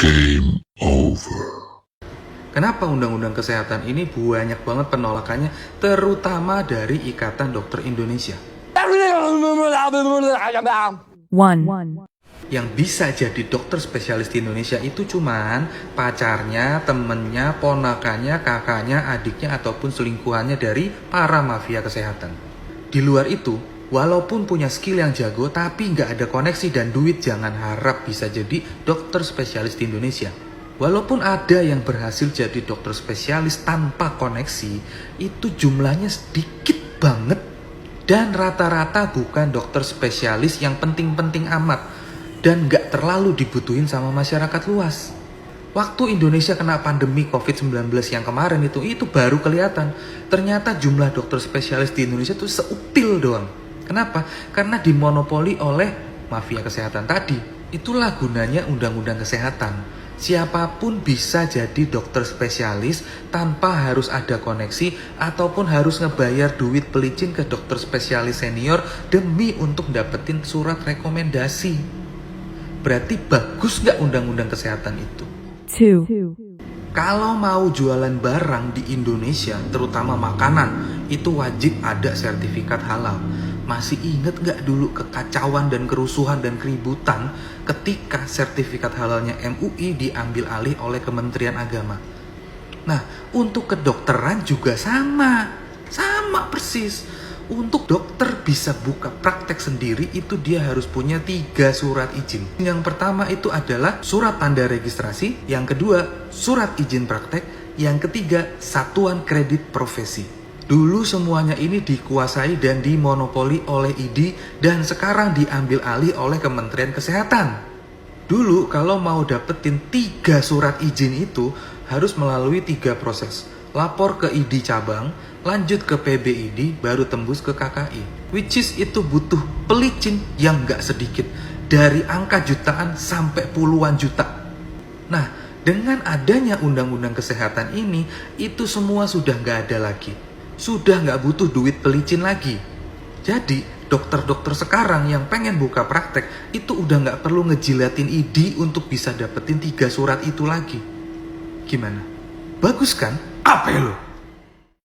Game over. Kenapa undang-undang kesehatan ini banyak banget penolakannya, terutama dari Ikatan Dokter Indonesia? Yang bisa jadi dokter spesialis di Indonesia itu cuman pacarnya, temennya, ponakannya, kakaknya, adiknya, ataupun selingkuhannya dari para mafia kesehatan. Di luar itu, walaupun punya skill yang jago, tapi nggak ada koneksi dan duit, jangan harap bisa jadi dokter spesialis di Indonesia. Walaupun ada yang berhasil jadi dokter spesialis tanpa koneksi, itu jumlahnya sedikit banget. Dan rata-rata bukan dokter spesialis yang penting-penting amat. Dan gak terlalu dibutuhin sama masyarakat luas. Waktu Indonesia kena pandemi COVID-19 yang kemarin itu baru kelihatan. Ternyata jumlah dokter spesialis di Indonesia itu seupil doang. Kenapa? Karena dimonopoli oleh mafia kesehatan tadi. Itulah gunanya undang-undang kesehatan. Siapapun bisa jadi dokter spesialis tanpa harus ada koneksi ataupun harus ngebayar duit pelicin ke dokter spesialis senior demi untuk dapetin surat rekomendasi. Berarti bagus nggak undang-undang kesehatan itu? 2. Kalau mau jualan barang di Indonesia, terutama makanan, itu wajib ada sertifikat halal. Masih inget nggak dulu kekacauan dan kerusuhan dan keributan ketika sertifikat halalnya MUI diambil alih oleh Kementerian Agama? Nah, untuk kedokteran juga sama persis. Untuk dokter bisa buka praktek sendiri itu dia harus punya 3 surat izin. Yang pertama itu adalah surat tanda registrasi, yang kedua surat izin praktek, yang ketiga satuan kredit profesi. Dulu semuanya ini dikuasai dan dimonopoli oleh ID dan sekarang diambil alih oleh Kementerian Kesehatan. Dulu kalau mau dapetin 3 surat izin itu harus melalui 3 proses. Lapor ke ID cabang, lanjut ke PBID, baru tembus ke KKI. Which is itu butuh pelicin yang gak sedikit. Dari angka jutaan sampai puluhan juta. Nah, dengan adanya undang-undang kesehatan ini, itu semua sudah gak ada lagi. Sudah gak butuh duit pelicin lagi. Jadi, dokter-dokter sekarang yang pengen buka praktek, itu udah gak perlu ngejilatin ID untuk bisa dapetin 3 surat itu lagi. Gimana? Bagus kan? Apa ya lo?